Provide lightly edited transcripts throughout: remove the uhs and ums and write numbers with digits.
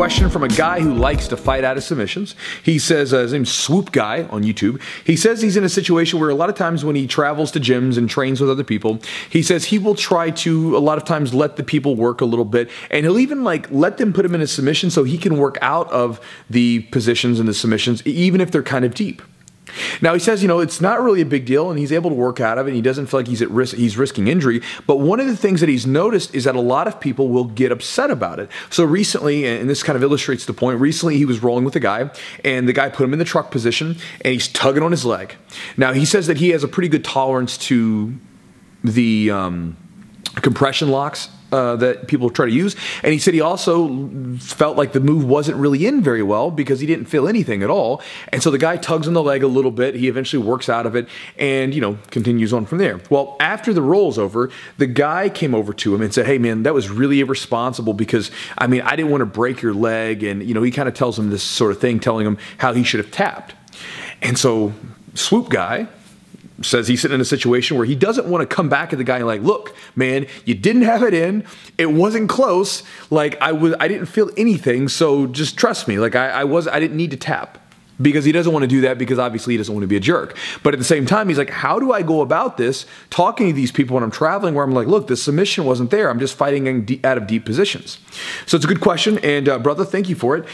question from a guy who likes to fight out of submissions. He says, his name's Swoop Guy on YouTube. He says he's in a situation where a lot of times when he travels to gyms and trains with other people, he says he will try to, a lot of times, let the people work a little bit. And he'll even like let them put him in a submission so he can work out of the positions and the submissions, even if they're kind of deep. Now, he says, you know, it's not really a big deal, and he's able to work out of it, and he doesn't feel like he's at risk, he's risking injury. But one of the things that he's noticed is that a lot of people will get upset about it. So recently, and this kind of illustrates the point, recently he was rolling with a guy, and the guy put him in the truck position, and he's tugging on his leg. Now, he says that he has a pretty good tolerance to the compression locks that people try to use. And he said he also felt like the move wasn't really in very well because he didn't feel anything at all. And so the guy tugs on the leg a little bit. He eventually works out of it and, you know, continues on from there. Well, after the roll's over, the guy came over to him and said, hey, man, that was really irresponsible because, I mean, I didn't want to break your leg. And, you know, he kind of tells him this sort of thing, telling him how he should have tapped. And so Swoop Guy says he's sitting in a situation where he doesn't want to come back at the guy and like, look, man, you didn't have it in. It wasn't close. Like I didn't feel anything. So just trust me. Like I didn't need to tap, because he doesn't want to do that because obviously he doesn't want to be a jerk. But at the same time, he's like, how do I go about this talking to these people when I'm traveling where I'm like, look, the submission wasn't there. I'm just fighting out of deep positions. So it's a good question. And brother, thank you for it.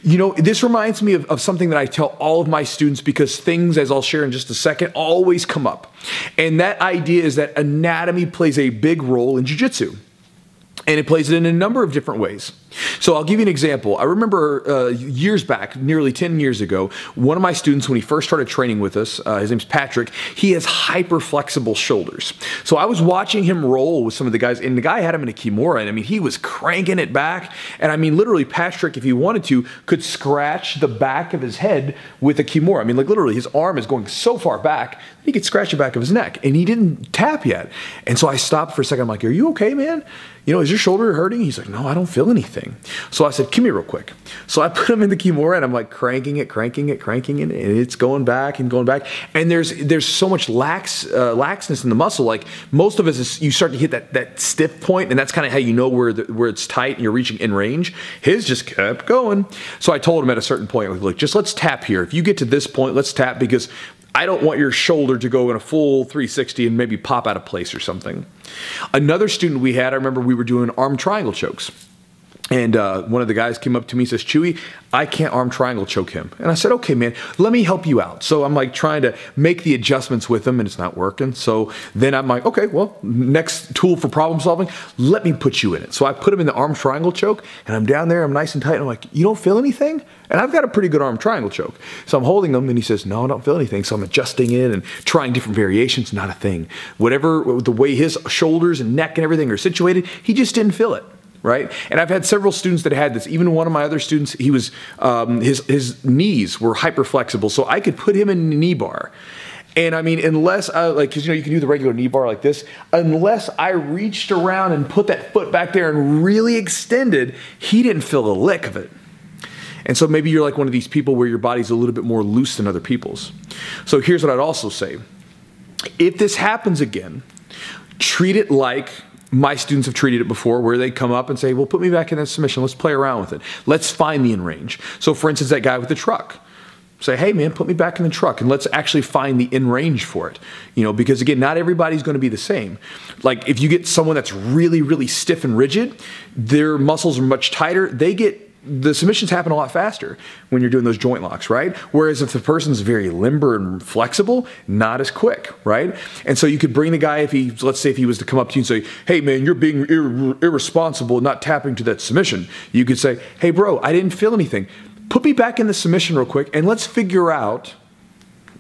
You know, this reminds me of something that I tell all of my students because things, as I'll share in just a second, always come up. And that idea is that anatomy plays a big role in jiu-jitsu. And it plays it in a number of different ways. So I'll give you an example. I remember years back, nearly 10 years ago, one of my students, when he first started training with us, his name's Patrick, he has hyper flexible shoulders. So I was watching him roll with some of the guys, and the guy had him in a Kimura, and I mean, he was cranking it back. And I mean, literally, Patrick, if he wanted to, could scratch the back of his head with a Kimura. I mean, like literally, his arm is going so far back, he could scratch the back of his neck, and he didn't tap yet. And so I stopped for a second. I'm like, are you okay, man? You know, is your shoulder hurting? He's like, no, I don't feel anything. So I said, come here real quick. So I put him in the Kimura and I'm like cranking it, and it's going back and going back. And there's so much laxness in the muscle. Like most of us, you start to hit that stiff point, and that's kind of how you know where it's tight and you're reaching in range. His just kept going. So I told him at a certain point, like, look, just let's tap here. If you get to this point, let's tap, because I don't want your shoulder to go in a full 360 and maybe pop out of place or something. Another student we had, I remember we were doing arm triangle chokes. And one of the guys came up to me and says, Chewy, I can't arm triangle choke him. And I said, okay, man, let me help you out. So I'm like trying to make the adjustments with him, and it's not working. So then I'm like, okay, well, next tool for problem solving, let me put you in it. So I put him in the arm triangle choke, and I'm down there, I'm nice and tight, and I'm like, you don't feel anything? And I've got a pretty good arm triangle choke. So I'm holding him, and he says, no, I don't feel anything. So I'm adjusting it and trying different variations, not a thing. Whatever, the way his shoulders and neck and everything are situated, he just didn't feel it. Right? And I've had several students that had this. Even one of my other students, he was his knees were hyper flexible, so I could put him in a knee bar. And I mean, unless like, because you know, you can do the regular knee bar like this, unless I reached around and put that foot back there and really extended, he didn't feel a lick of it. And so maybe you're like one of these people where your body's a little bit more loose than other people's. So here's what I'd also say. If this happens again, treat it like my students have treated it before, where they come up and say, well, put me back in that submission. Let's play around with it. Let's find the in range. So for instance, that guy with the truck. Say, hey man, put me back in the truck and let's actually find the in range for it. You know, because again, not everybody's going to be the same. Like if you get someone that's really, really stiff and rigid, their muscles are much tighter. The submissions happen a lot faster when you're doing those joint locks, right? Whereas if the person's very limber and flexible, not as quick, right? And so you could bring the guy, let's say if he was to come up to you and say, hey man, you're being irresponsible, not tapping to that submission. You could say, hey bro, I didn't feel anything. Put me back in the submission real quick and let's figure out,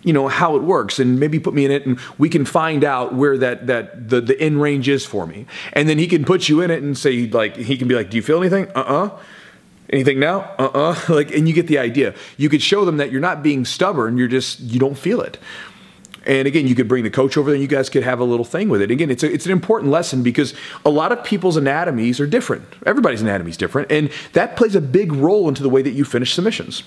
you know, how it works, and maybe put me in it and we can find out where the in range is for me. And then he can put you in it and say, like, he can be like, do you feel anything? Anything now? Like, and you get the idea. You could show them that you're not being stubborn, you don't feel it. And again, you could bring the coach over there and you guys could have a little thing with it. Again, it's an important lesson because a lot of people's anatomies are different. Everybody's anatomy is different, and that plays a big role into the way that you finish submissions.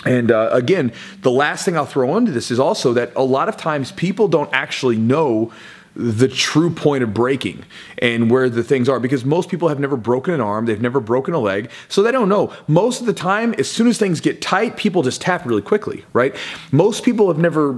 And again, the last thing I'll throw onto this is also that a lot of times people don't actually know the true point of breaking and where the things are, because most people have never broken an arm, they've never broken a leg, so they don't know. Most of the time, as soon as things get tight, people just tap really quickly, right? Most people have never,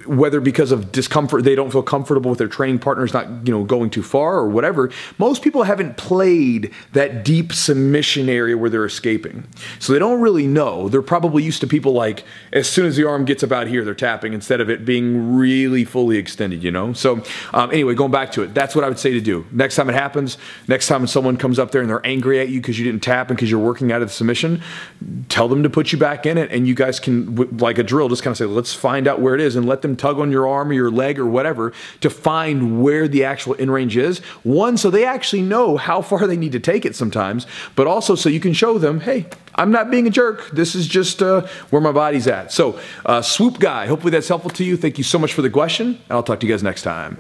whether because of discomfort, they don't feel comfortable with their training partners not, going too far or whatever, most people haven't played that deep submission area where they're escaping. So they don't really know. They're probably used to people like, as soon as the arm gets about here, they're tapping instead of it being really fully extended, So anyway, going back to it, that's what I would say to do. Next time it happens, next time someone comes up there and they're angry at you because you didn't tap and because you're working out of the submission, tell them to put you back in it, and you guys can, like a drill, just kind of say, let's find out where it is, and let them tug on your arm or your leg or whatever to find where the actual in-range is. One, so they actually know how far they need to take it sometimes, but also so you can show them, hey, I'm not being a jerk. This is just where my body's at. So, Swoop Guy, hopefully that's helpful to you. Thank you so much for the question, and I'll talk to you guys next time.